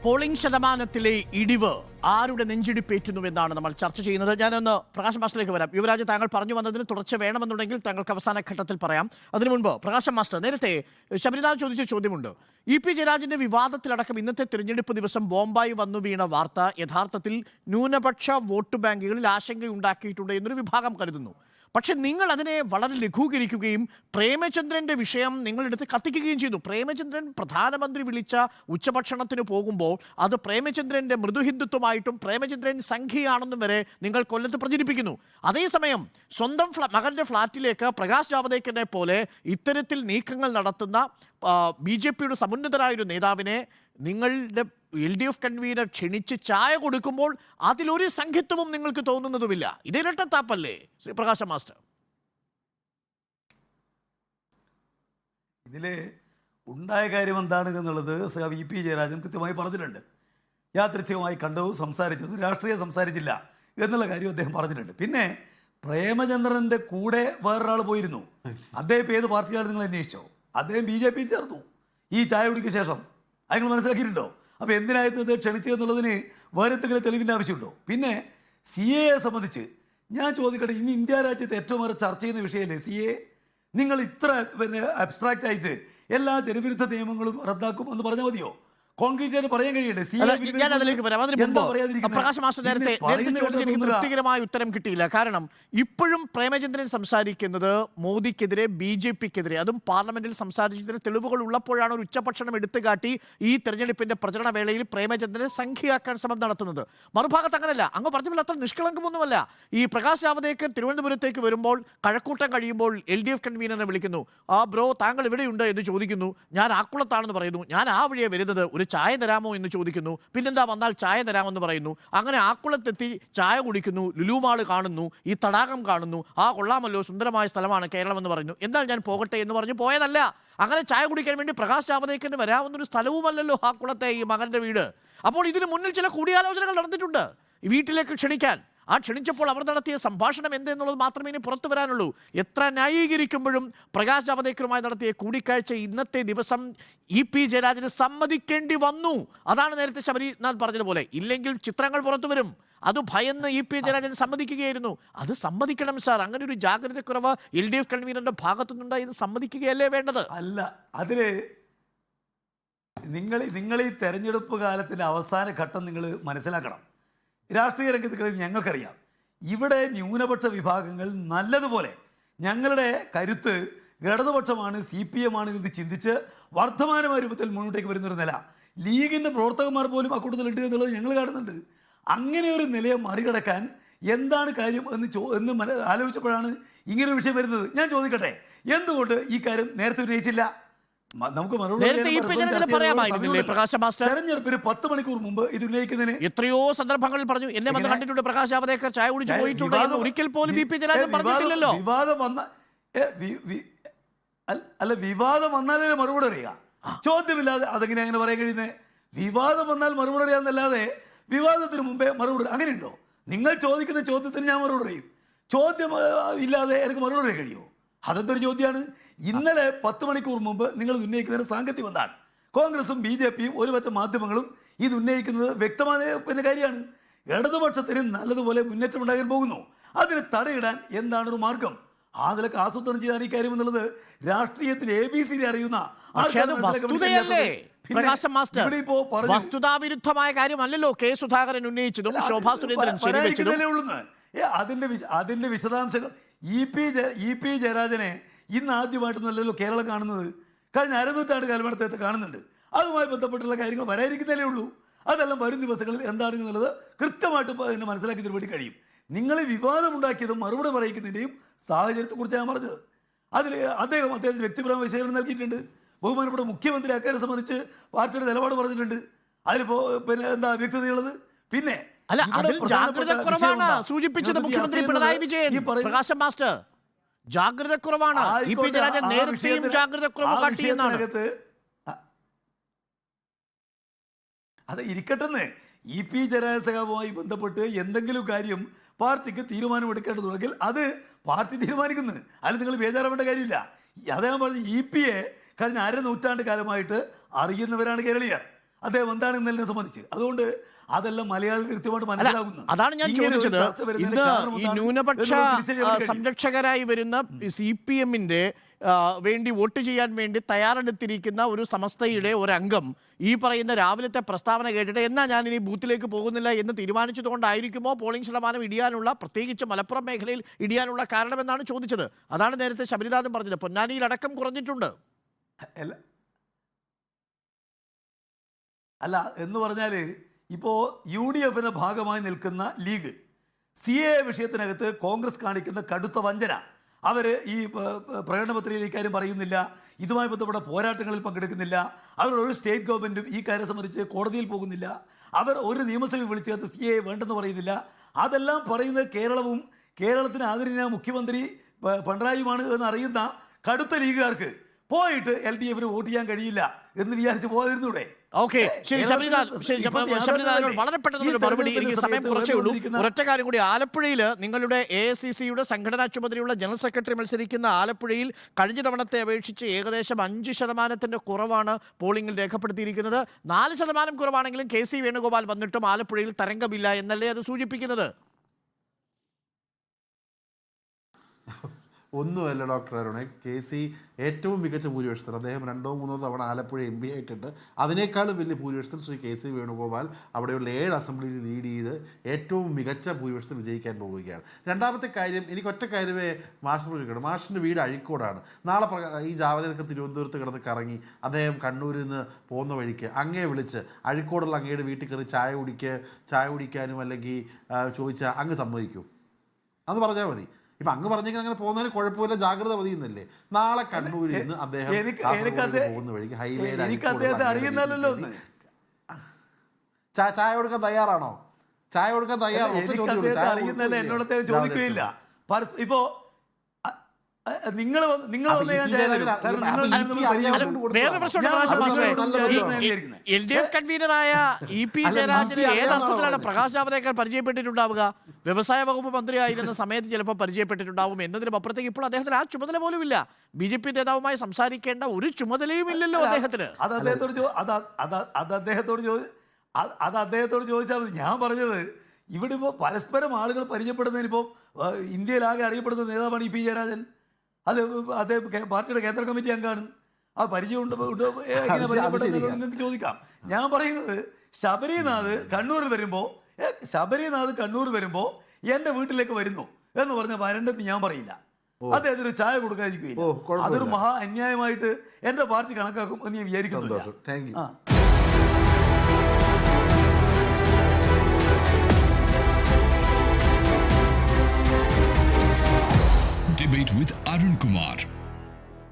Polling ശതമാനത്തിലെ ഇടിവ് ആരുടെ നെഞ്ചിടിപ്പേറ്റുന്നുവെന്നാണ് നമ്മൾ ചർച്ച ചെയ്യുന്നത്. ഞാനൊന്ന് പ്രകാശ് മാസ്റ്ററിലേക്ക് വരാം. യുവരാജ്, താങ്കൾ പറഞ്ഞു വന്നതിന് തുടർച്ച വേണമെന്നുണ്ടെങ്കിൽ താങ്കൾക്ക് അവസാന ഘട്ടത്തിൽ പറയാം. അതിനു മുൻപ് പ്രകാശ് മാസ്റ്റർ, നേരത്തെ ശബരിനാഥ് ചോദിച്ച ചോദ്യമുണ്ട്. ഇ.പി. ജയരാജന്റെ വിവാദത്തിലടക്കം ഇന്നത്തെ തിരഞ്ഞെടുപ്പ് ദിവസം ബോംബായി വന്നു വീണ വാർത്ത യഥാർത്ഥത്തിൽ ന്യൂനപക്ഷ വോട്ട് ബാങ്കുകളിൽ ആശങ്കയുണ്ടാക്കിയിട്ടുണ്ട് എന്നൊരു വിഭാഗം കരുതുന്നു. പക്ഷെ നിങ്ങൾ അതിനെ വളരെ ലഘൂകരിക്കുകയും പ്രേമചന്ദ്രന്റെ വിഷയം നിങ്ങളെടുത്ത് കത്തിക്കുകയും ചെയ്തു. പ്രേമചന്ദ്രൻ പ്രധാനമന്ത്രി വിളിച്ച ഉച്ചഭക്ഷണത്തിന് പോകുമ്പോൾ അത് പ്രേമചന്ദ്രന്റെ മൃദുഹിന്ദുത്വമായിട്ടും പ്രേമചന്ദ്രൻ സംഖ്യയാണെന്നും വരെ നിങ്ങൾ കൊല്ലത്ത് പ്രചരിപ്പിക്കുന്നു. അതേസമയം സ്വന്തം മകന്റെ ഫ്ളാറ്റിലേക്ക് പ്രകാശ് ജാവദേക്കറിനെ പോലെ ഇത്തരത്തിൽ നീക്കങ്ങൾ നടത്തുന്ന BJPയുടെ സമുന്നതരായൊരു നേതാവിനെ നിങ്ങളുടെ LDF കൺവീനർ ക്ഷണിച്ച് ചായ കൊടുക്കുമ്പോൾ അതിലൊരു സംഘിത്വവും നിങ്ങൾക്ക് തോന്നുന്നതുമില്ല. ഇത് ഇരട്ടത്താപ്പല്ലേ ശ്രീ പ്രകാശ മാസ്റ്റർ? ഇതിൽ ഉണ്ടായ കാര്യം എന്താണ് എന്നുള്ളത് VP ജയരാജൻ കൃത്യമായി പറഞ്ഞിട്ടുണ്ട്. യാദൃച്ഛികമായി കണ്ടു, സംസാരിച്ചത് രാഷ്ട്രീയം സംസാരിച്ചില്ല എന്നുള്ള കാര്യം അദ്ദേഹം പറഞ്ഞിട്ടുണ്ട്. പിന്നെ പ്രേമചന്ദ്രൻ്റെ കൂടെ വേറൊരാൾ പോയിരുന്നു. അദ്ദേഹം ഏത് പാർട്ടിയാണ് നിങ്ങൾ അന്വേഷിച്ചോ? അദ്ദേഹം BJP ചേർന്നു ഈ ചായ കുടിക്ക് ശേഷം. അത് നിങ്ങൾ മനസ്സിലാക്കിയിട്ടുണ്ടോ? അപ്പോൾ എന്തിനായിരുന്നു ഇത് ക്ഷണിച്ചത് എന്നുള്ളതിന് വേറെ എന്തെങ്കിലും തെളിവിൻ്റെ ആവശ്യമുണ്ടോ? പിന്നെ CA സംബന്ധിച്ച് ഞാൻ ചോദിക്കട്ടെ, ഇനി ഇന്ത്യ രാജ്യത്ത് ഏറ്റവും ഏറെ ചർച്ച ചെയ്യുന്ന വിഷയമല്ലേ CA? നിങ്ങൾ ഇത്ര അബ്സ്ട്രാക്റ്റ് ആയിട്ട് എല്ലാ ജനവിരുദ്ധ നിയമങ്ങളും റദ്ദാക്കും എന്ന് പറഞ്ഞാൽ മതിയോ? കോൺക്രീറ്റ് ആയിട്ട് പറയാൻ കഴിയട്ടെ? തൃപ്തികരമായ ഉത്തരം കിട്ടിയില്ല. കാരണം ഇപ്പോഴും പ്രേമചന്ദ്രൻ സംസാരിക്കുന്നത് മോദിക്കെതിരെ, BJPക്കെതിരെ, അതും പാർലമെന്റിൽ സംസാരിച്ചതിന് തെളിവുകൾ ഉള്ളപ്പോഴാണ് ഒരു ഉച്ചഭക്ഷണം എടുത്തുകാട്ടി ഈ തെരഞ്ഞെടുപ്പിന്റെ പ്രചരണ വേളയിൽ പ്രേമചന്ദ്രനെ സംഖ്യയാക്കാൻ ശ്രമം നടത്തുന്നത്. മറുഭാഗത്ത് അങ്ങനല്ല. അങ്ങ് പറഞ്ഞപ്പോൾ അത്ര നിഷ്കളങ്കമൊന്നുമല്ല. ഈ പ്രകാശ് ജാവദേക്കർ തിരുവനന്തപുരത്തേക്ക് വരുമ്പോൾ, കഴക്കൂട്ടം കഴിയുമ്പോൾ LDF കൺവീനറിനെ വിളിക്കുന്നു. ബ്രോ താങ്കൾ ഇവിടെയുണ്ട് എന്ന് ചോദിക്കുന്നു. ഞാൻ ആക്കുളത്താണെന്ന് പറയുന്നു. ഞാൻ ആ വഴിയെ വരുന്നത്, ഒരു ചായ തരാമോ എന്ന് ചോദിക്കുന്നു. പിന്നെന്താ വന്നാൽ ചായ തരാമെന്ന് പറയുന്നു. അങ്ങനെ ആക്കുളത്തെത്തി ചായ കുടിക്കുന്നു, ലുലു മാൾ കാണുന്നു, ഈ തടാകം കാണുന്നു. കൊള്ളാമല്ലോ, സുന്ദരമായ സ്ഥലമാണ് കേരളം എന്ന് പറയുന്നു. എന്നാൽ ഞാൻ പോകട്ടെ എന്ന് പറഞ്ഞു പോയതല്ല. അങ്ങനെ ചായ കുടിക്കാൻ വേണ്ടി പ്രകാശ് ജാവദേക്കറിന് വരാവുന്നൊരു സ്ഥലവുമല്ലല്ലോ ആക്കുളത്തെ ഈ മകന്റെ വീട്. അപ്പോൾ ഇതിന് മുന്നിൽ ചില കൂടിയാലോചനകൾ നടന്നിട്ടുണ്ട് ഈ വീട്ടിലേക്ക് ക്ഷണിക്കാൻ. ക്ഷണിച്ചപ്പോൾ അവർ നടത്തിയ സംഭാഷണം എന്തെന്നുള്ളത് മാത്രമേ ഇനി പുറത്തു വരാനുള്ളൂ. എത്ര ന്യായീകരിക്കുമ്പോഴും പ്രകാശ് ജാവദേക്കറുമായി നടത്തിയ കൂടിക്കാഴ്ച ഇന്നത്തെ ദിവസം E.P. ജയരാജന് സമ്മതിക്കേണ്ടി വന്നു. അതാണ് നേരത്തെ ശബരിനാഥ് പറഞ്ഞതുപോലെ. ഇല്ലെങ്കിൽ ചിത്രങ്ങൾ പുറത്തു വരും. അത് ഭയന്ന് E.P. ജയരാജൻ സമ്മതിക്കുകയായിരുന്നു. അത് സമ്മതിക്കണം സാർ. അങ്ങനെ ഒരു ജാഗ്രതക്കുറവ് LDF കൺവീനറുടെ ഭാഗത്തുനിന്നുണ്ടായി. ഇത് സമ്മതിക്കുകയല്ലേ വേണ്ടത്? അല്ല, അതില് നിങ്ങൾ ഈ തെരഞ്ഞെടുപ്പ് കാലത്തിന്റെ അവസാന ഘട്ടം നിങ്ങൾ മനസ്സിലാക്കണം. രാഷ്ട്രീയ രംഗത്ത് ഞങ്ങൾക്കറിയാം, ഇവിടെ ന്യൂനപക്ഷ വിഭാഗങ്ങൾ നല്ലതുപോലെ ഞങ്ങളുടെ കരുത്ത് ഇടതുപക്ഷമാണ്, CPM ആണ് എന്ന് ചിന്തിച്ച് വർദ്ധമാനമായ രൂപത്തിൽ മുന്നോട്ടേക്ക് വരുന്നൊരു നില ലീഗിൻ്റെ പ്രവർത്തകന്മാർ പോലും അക്കൂട്ടത്തിലുണ്ട് എന്നുള്ളത് ഞങ്ങൾ കാണുന്നുണ്ട്. അങ്ങനെ ഒരു നിലയെ മറികടക്കാൻ എന്താണ് കാര്യം എന്ന് ആലോചിച്ചപ്പോഴാണ് ഇങ്ങനൊരു വിഷയം വരുന്നത്. ഞാൻ ചോദിക്കട്ടെ, എന്തുകൊണ്ട് ഈ കാര്യം നേരത്തെ ഉന്നയിച്ചില്ല? നമുക്ക് തെരഞ്ഞെടുപ്പിന് 10 മണിക്കൂർ മുമ്പ് ഇത് ഉന്നയിക്കുന്നതിന് എത്രയോ സന്ദർഭങ്ങളിൽ പറഞ്ഞു. എന്നെ വന്ന് കണ്ടിട്ടുണ്ട്, പ്രകാശ് ജാവദേക്കർ ചായ കുടിച്ച് പോയിട്ടുണ്ട്. ഒരിക്കൽ പോലും വിവാദം വന്ന അല്ല, വിവാദം വന്നാലേ മറുപടി അറിയാം. ചോദ്യമില്ലാതെ അതെങ്ങനെ അങ്ങനെ പറയാൻ കഴിയുന്നത്? വിവാദം വന്നാൽ മറുപടി അറിയാമെന്നല്ലാതെ വിവാദത്തിന് മുമ്പേ മറുപടി അങ്ങനെയുണ്ടോ? നിങ്ങൾ ചോദിക്കുന്ന ചോദ്യത്തിന് ഞാൻ മറുപടി അറിയും. ചോദ്യം ഇല്ലാതെ എനിക്ക് മറുപടി അറിയാൻ കഴിയുമോ? അതെന്തൊരു ചോദ്യമാണ്? ഇന്നലെ 10 മണിക്കൂർ മുമ്പ് നിങ്ങൾ ഉന്നയിക്കുന്നതിന് സാങ്കത്യം എന്താണ്? കോൺഗ്രസും BJPയും ഒരുപറ്റ മാധ്യമങ്ങളും ഇത് ഉന്നയിക്കുന്നത് വ്യക്തമായ കാര്യമാണ്. ഇടതുപക്ഷത്തിന് നല്ലതുപോലെ മുന്നേറ്റം ഉണ്ടാകാൻ പോകുന്നു. അതിന് തടയിടാൻ എന്താണ് ഒരു മാർഗം? നിലക്ക് ആസൂത്രണം ചെയ്താണ് ഈ കാര്യം എന്നുള്ളത് രാഷ്ട്രീയത്തിൽ ABCD അറിയുന്ന വസ്തുതാവിരുദ്ധമായ കാര്യമല്ലല്ലോ കെ സുധാകരൻ ഉന്നയിച്ചതും ശോഭാ സുരേന്ദ്രൻ അതിന്റെ വിശദാംശങ്ങൾ. E.P. ജയരാജനെ ഇന്ന് ആദ്യമായിട്ടൊന്നുമല്ലല്ലോ കേരളം കാണുന്നത്. കഴിഞ്ഞ അരനൂറ്റാണ്ട് കാലഘട്ടത്തെ കാണുന്നുണ്ട്. അതുമായി ബന്ധപ്പെട്ടുള്ള കാര്യങ്ങൾ വരാതിരിക്കുന്നതേ ഉള്ളൂ. അതെല്ലാം വരും ദിവസങ്ങളിൽ എന്താണെന്നുള്ളത് കൃത്യമായിട്ട് എന്നെ മനസ്സിലാക്കി തരുവാൻ കഴിയും. നിങ്ങൾ വിവാദമുണ്ടാക്കിയതും മറുപടി പറയിക്കുന്നതിൻ്റെയും സാഹചര്യത്തെക്കുറിച്ച് ഞാൻ പറഞ്ഞത്. അദ്ദേഹത്തിന് വ്യക്തിപരമായ വിശകലനം നൽകിയിട്ടുണ്ട്. ബഹുമാനപ്പെട്ട മുഖ്യമന്ത്രി അക്കാര്യം സംബന്ധിച്ച് പാർട്ടിയുടെ നിലപാട് പറഞ്ഞിട്ടുണ്ട്. അതിലിപ്പോ പിന്നെ എന്താ വ്യക്തതയുള്ളത്? പിന്നെ സൂചിപ്പിച്ചത് മുഖ്യമന്ത്രി പിണറായി വിജയൻ. പ്രകാശ് മാസ്റ്റർ, ജാഗ്രത കുറവാണ്. E.P. ജയരാജൻ നേരത്തെയും ജാഗ്രത കുറവ് കാട്ടിയെന്നാണ്. അത് ഇരിക്കട്ടെന്ന്. E.P. ജയരാജൻ സഖാവുമായി ബന്ധപ്പെട്ട് എന്തെങ്കിലും കാര്യം പാർട്ടിക്ക് തീരുമാനമെടുക്കേണ്ടതുണ്ടെങ്കിൽ അത് പാർട്ടി തീരുമാനിക്കുന്നു. അതിൽ നിങ്ങൾ ബേജാറാവേണ്ട കാര്യമില്ല. അദ്ദേഹം പറഞ്ഞ E.P.യെ കഴിഞ്ഞ അരനൂറ്റാണ്ട് കാലമായിട്ട് അറിയുന്നവരാണ് കേരളീയർ. അദ്ദേഹം എന്താണ് ഇന്നലെ സംബന്ധിച്ച്. അതുകൊണ്ട് അതെല്ലാം മലയാളികൾ കൃത്യമായിട്ട് മനസ്സിലാകുന്നു. അതാണ് ഞാൻ ഇങ്ങനെ ഒരു ചോദിച്ചത്. ചർച്ച വരുന്നതിന് ഇന്ന് കാരണം ഈ എന്താണ് ന്യൂനപക്ഷ എന്നുള്ളത് തിരിച്ചറിയാൻ കഴിയും. സംരക്ഷകരായി വരുന്ന CPM-ന്റെ വേണ്ടി വോട്ട് ചെയ്യാൻ വേണ്ടി തയ്യാറെടുത്തിരിക്കുന്ന ഒരു സമസ്തയുടെ ഒരംഗം ഈ പറയുന്ന രാവിലത്തെ പ്രസ്താവന കേട്ടിട്ട് എന്നാ ഞാൻ ഇനി ബൂത്തിലേക്ക് പോകുന്നില്ല എന്ന് തീരുമാനിച്ചതുകൊണ്ടായിരിക്കുമോ പോളിംഗ് ശതമാനം ഇടിയാനുള്ള, പ്രത്യേകിച്ച് മലപ്പുറം മേഖലയിൽ ഇടിയാനുള്ള കാരണമെന്നാണ് ചോദിച്ചത്. അതാണ് നേരത്തെ ശബരിനാഥൻ പറഞ്ഞത്. പൊന്നാനിയിൽ അടക്കം കുറഞ്ഞിട്ടുണ്ട്. അല്ല എന്ന് പറഞ്ഞാൽ ഇപ്പോൾ UDF-ന്റെ ഭാഗമായി നിൽക്കുന്ന ലീഗ് CAA വിഷയത്തിനകത്ത് കോൺഗ്രസ് കാണിക്കുന്ന കടുത്ത വഞ്ചന. അവർ ഈ പ്രകടനപത്രികയിൽ ഇക്കാര്യം പറയുന്നില്ല, ഇതുമായി ബന്ധപ്പെട്ട പോരാട്ടങ്ങളിൽ പങ്കെടുക്കുന്നില്ല, അവർ ഒരു സ്റ്റേറ്റ് ഗവൺമെൻറ്റും ഈ കാര്യം സംബന്ധിച്ച് കോടതിയിൽ പോകുന്നില്ല, അവർ ഒരു നിയമസഭയിൽ വിളിച്ചു ചേർത്ത് CAA വേണ്ടെന്ന് പറയുന്നില്ല. അതെല്ലാം പറയുന്നത് കേരളവും കേരളത്തിന് ആദരണീയ മുഖ്യമന്ത്രി പിണറായിയുമാണ് എന്ന് അറിയുന്ന കടുത്ത ലീഗുകാർക്ക് പോയിട്ട് LDF-ന് വോട്ട് ചെയ്യാൻ കഴിയില്ല എന്ന് വിചാരിച്ച് പോകാതിരുന്നൂടെ? ഓക്കെ, ശരി ശബരിനാഥ്, വളരെ പെട്ടെന്ന് മറുപടി. എനിക്ക് സമയം കുറച്ചേ ഉള്ളൂ. ഒരൊറ്റ കാര്യം കൂടി. ആലപ്പുഴയിൽ നിങ്ങളുടെ AICCയുടെ സംഘടനാ ചുമതലയുള്ള ജനറൽ സെക്രട്ടറി മത്സരിക്കുന്ന ആലപ്പുഴയിൽ കഴിഞ്ഞ തവണത്തെ അപേക്ഷിച്ച് ഏകദേശം 5% കുറവാണ് പോളിംഗിൽ രേഖപ്പെടുത്തിയിരിക്കുന്നത്. 4% കുറവാണെങ്കിലും KC വേണുഗോപാൽ വന്നിട്ടും ആലപ്പുഴയിൽ തരംഗമില്ല എന്നല്ലേ അത് സൂചിപ്പിക്കുന്നത്? ഒന്നുമല്ല ഡോക്ടർ അരുണെ, KC ഏറ്റവും മികച്ച ഭൂരിപക്ഷത്തിൽ അദ്ദേഹം 2-3 തവണ ആലപ്പുഴ MP ആയിട്ടുണ്ട്. അതിനേക്കാളും വലിയ ഭൂരിപക്ഷത്തിൽ ശ്രീ KC വേണുഗോപാൽ അവിടെയുള്ള 7 അസംബ്ലിയിൽ ലീഡ് ചെയ്ത് ഏറ്റവും മികച്ച ഭൂരിപക്ഷത്തിൽ വിജയിക്കാൻ പോവുകയാണ്. രണ്ടാമത്തെ കാര്യം, എനിക്കൊറ്റ കാര്യമേ മാഷിന് ചോദിക്കണം. മാഷിൻ്റെ വീട് അഴീക്കോടാണ്. നാളെ ഈ ജാവദേക്കർ തിരുവനന്തപുരത്ത് കിടന്ന് കറങ്ങി അദ്ദേഹം കണ്ണൂരിൽ നിന്ന് പോകുന്ന വഴിക്ക് അങ്ങയെ വിളിച്ച് അഴീക്കോടുള്ള അങ്ങയുടെ വീട്ടിൽ കയറി ചായ കുടിക്കാനും അല്ലെങ്കിൽ ചോദിച്ചാൽ അങ്ങ് സമ്മതിക്കും? അത് പറഞ്ഞാൽ മതി. ഇപ്പം അങ്ങ് പറഞ്ഞെങ്കിൽ അങ്ങനെ പോകുന്നതിന് കുഴപ്പമില്ല, ജാഗ്രത മതി എന്നല്ലേ. നാളെ കണ്ണൂരിൽ നിന്ന് അദ്ദേഹം പോകുന്ന വഴിക്ക് ഹൈവേ ചായ കൊടുക്കാൻ തയ്യാറാണോ? ചായ കൊടുക്കാൻ തയ്യാറാണോ? ചോദിക്കുകയില്ല. ഇപ്പോ നിങ്ങൾ LDF കൺവീനറായ EP ജയരാജന് ഏതർത്ഥത്തിലാണ് പ്രകാശ് ജാവദേക്കർ പരിചയപ്പെട്ടിട്ടുണ്ടാവുക? വ്യവസായ വകുപ്പ് മന്ത്രിയായിരുന്ന സമയത്ത് ചിലപ്പോൾ പരിചയപ്പെട്ടിട്ടുണ്ടാവും എന്നതിനും അപ്പുറത്തേക്ക് ഇപ്പോൾ അദ്ദേഹത്തിന് ആ ചുമതല പോലും ഇല്ല. BJP നേതാവുമായി സംസാരിക്കേണ്ട ഒരു ചുമതലയും ഇല്ലല്ലോ അദ്ദേഹത്തിന്. അത് അദ്ദേഹത്തോട് ചോദിച്ചാൽ മതി. ഞാൻ പറഞ്ഞത് ഇവിടെ ഇപ്പോൾ പരസ്പരം ആളുകൾ പരിചയപ്പെടുന്നതിനിപ്പോൾ ഇന്ത്യയിലാകെ അറിയപ്പെടുന്ന നേതാവാണ് EP ജയരാജൻ. അദ്ദേഹം പാർട്ടിയുടെ കേന്ദ്ര കമ്മിറ്റി അംഗമാണ്. ആ പരിചയമുണ്ട് എങ്ങനെ പരിചയപ്പെട്ടതെന്ന് നിങ്ങൾക്ക് ചോദിക്കാം. ഞാൻ പറയുന്നത് ശബരിനാഥ് കണ്ണൂർ വരുമ്പോൾ എൻ്റെ വീട്ടിലേക്ക് വരുന്നു എന്ന് പറഞ്ഞാൽ വരണ്ടെന്ന് ഞാൻ പറയില്ല. അദ്ദേഹത്തിന് ചായ കൊടുക്കാതിരിക്കുകയില്ല. അതൊരു മഹാ അന്യായമായിട്ട് എൻ്റെ പാർട്ടി കണക്കാക്കും എന്ന് ഞാൻ വിചാരിക്കുന്നു. Debate with Arun Kumar.